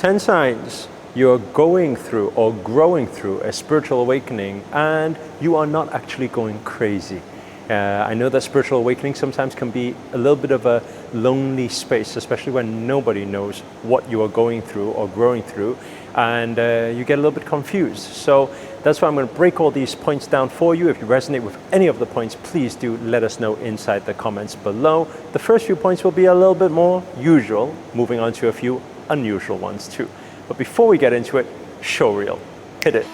10 signs you're going through or growing through a spiritual awakening and you are not actually going crazy. I know that spiritual awakening sometimes can be a little bit of a lonely space, especially when nobody knows what you are going through or growing through, and you get a little bit confused. So that's why I'm going to break all these points down for you. If you resonate with any of the points, please do let us know inside the comments below. The first few points will be a little bit more usual, moving on to a few unusual ones too. But before we get into it, show reel. Hit it.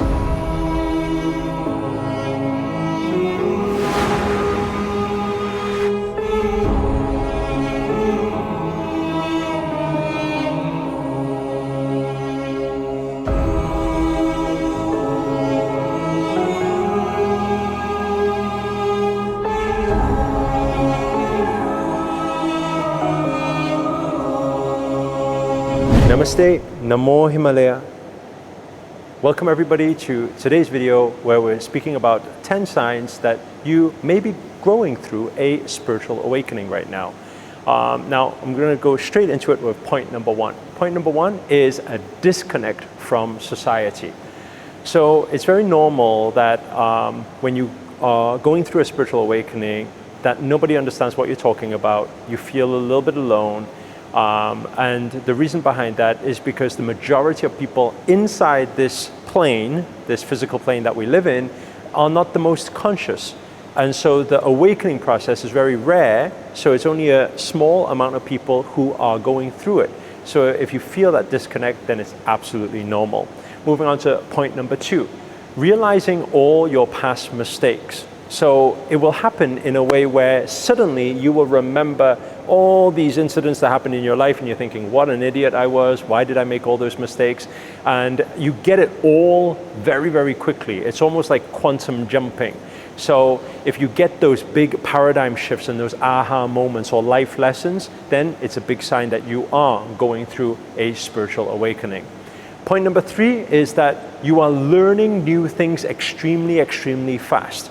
Namaste, Namo Himalaya. Welcome everybody to today's video where we're speaking about 10 signs that you may be growing through a spiritual awakening right now. Now I'm going to go straight into it with point number one. Point number one is a disconnect from society. So it's very normal that when you are going through a spiritual awakening that nobody understands what you're talking about, you feel a little bit alone. And the reason behind that is because the majority of people inside this plane, this physical plane that we live in, are not the most conscious. And so the awakening process is very rare, so it's only a small amount of people who are going through it. So if you feel that disconnect, then it's absolutely normal. Moving on to point number two, realizing all your past mistakes. So it will happen in a way where suddenly you will remember all these incidents that happened in your life and you're thinking, what an idiot I was, why did I make all those mistakes? And you get it all very, very quickly. It's almost like quantum jumping. So if you get those big paradigm shifts and those aha moments or life lessons, then it's a big sign that you are going through a spiritual awakening. Point number three is that you are learning new things extremely, extremely fast.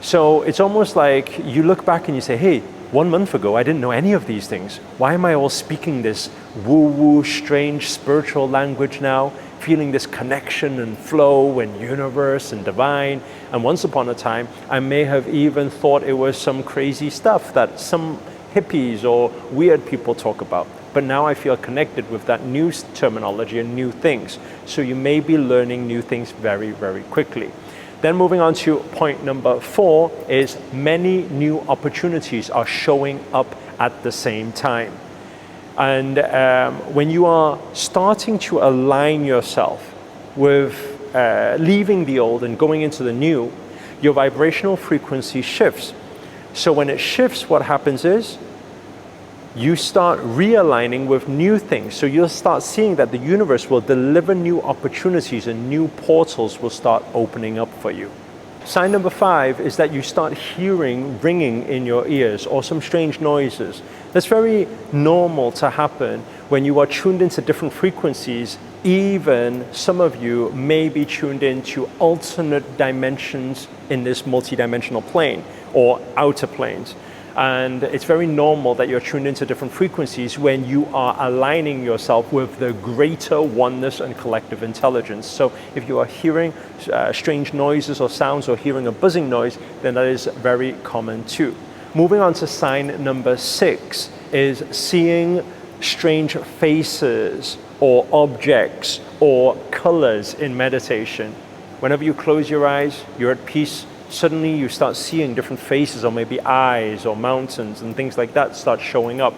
So it's almost like you look back and you say, hey, 1 month ago, I didn't know any of these things. Why am I all speaking this woo-woo, strange spiritual language now, feeling this connection and flow and universe and divine? And once upon a time, I may have even thought it was some crazy stuff that some hippies or weird people talk about. But now I feel connected with that new terminology and new things. So you may be learning new things very, very quickly. Then moving on to point number four is many new opportunities are showing up at the same time. And when you are starting to align yourself with leaving the old and going into the new, your vibrational frequency shifts. So when it shifts, what happens is you start realigning with new things. So you'll start seeing that the universe will deliver new opportunities and new portals will start opening up for you. Sign number five is that you start hearing ringing in your ears or some strange noises. That's very normal to happen when you are tuned into different frequencies. Even some of you may be tuned into alternate dimensions in this multidimensional plane or outer planes. And it's very normal that you're tuned into different frequencies when you are aligning yourself with the greater oneness and collective intelligence. So if you are hearing strange noises or sounds or hearing a buzzing noise, then that is very common too. Moving on to sign number six is seeing strange faces or objects or colors in meditation. Whenever you close your eyes, you're at peace. Suddenly you start seeing different faces or maybe eyes or mountains and things like that start showing up.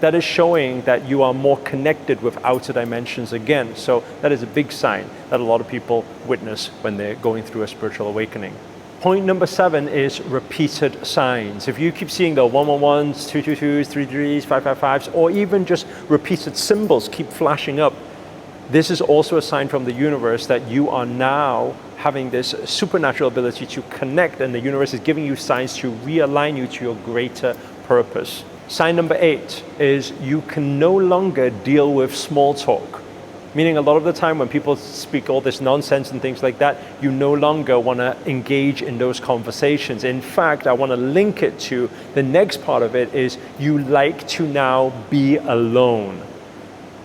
That is showing that you are more connected with outer dimensions again. So that is a big sign that a lot of people witness when they're going through a spiritual awakening. Point number seven is repeated signs. If you keep seeing the 111s, 222s, 33s, 555s, or even just repeated symbols keep flashing up, this is also a sign from the universe that you are now having this supernatural ability to connect, and the universe is giving you signs to realign you to your greater purpose. Sign number eight is you can no longer deal with small talk. Meaning a lot of the time when people speak all this nonsense and things like that, you no longer want to engage in those conversations. In fact, I want to link it to the next part of it is you like to now be alone.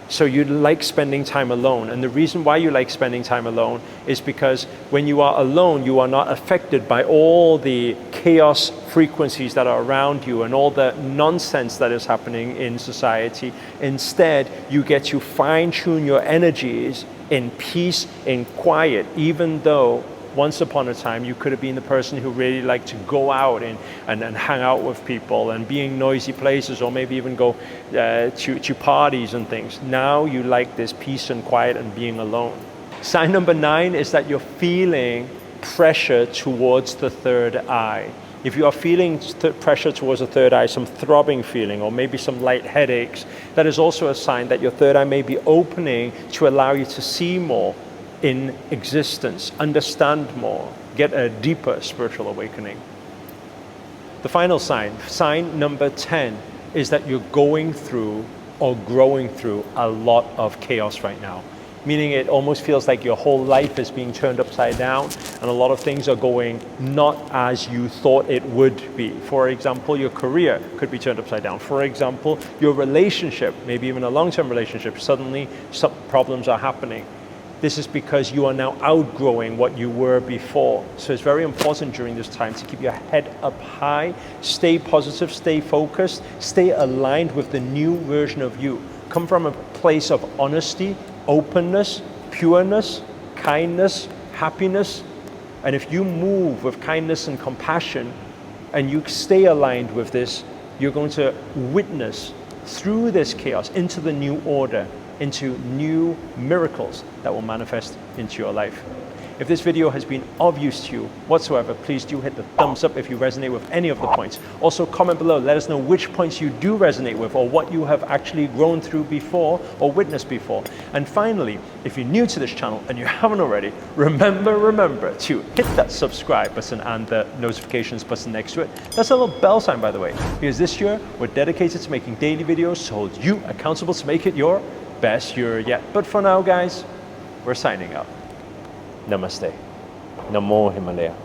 So you like spending time alone. And the reason why you like spending time alone is because when you are alone, you are not affected by all the chaos frequencies that are around you and all the nonsense that is happening in society. Instead, you get to fine-tune your energies in peace, in quiet, even though once upon a time you could have been the person who really liked to go out and hang out with people and be in noisy places, or maybe even go to parties and things. Now you like this peace and quiet and being alone. Sign number 9 is that you're feeling pressure towards the third eye. If you are feeling pressure towards the third eye, some throbbing feeling, or maybe some light headaches, that is also a sign that your third eye may be opening to allow you to see more in existence, understand more, get a deeper spiritual awakening. The final sign number 10, is that you're going through or growing through a lot of chaos right now. Meaning it almost feels like your whole life is being turned upside down and a lot of things are going not as you thought it would be. For example, your career could be turned upside down. For example, your relationship, maybe even a long-term relationship, suddenly some problems are happening. This is because you are now outgrowing what you were before. So it's very important during this time to keep your head up high, stay positive, stay focused, stay aligned with the new version of you. Come from a place of honesty, openness, pureness, kindness, happiness. And if you move with kindness and compassion and you stay aligned with this, you're going to witness through this chaos into the new order, into new miracles that will manifest into your life. If this video has been of use to you whatsoever, please do hit the thumbs up if you resonate with any of the points. Also comment below, let us know which points you do resonate with or what you have actually grown through before or witnessed before. And finally, if you're new to this channel and you haven't already, remember to hit that subscribe button and the notifications button next to it. That's a little bell sign, by the way, because this year we're dedicated to making daily videos to hold you accountable to make it your best year yet. But for now, guys, we're signing out. Namaste. Namo Himalaya.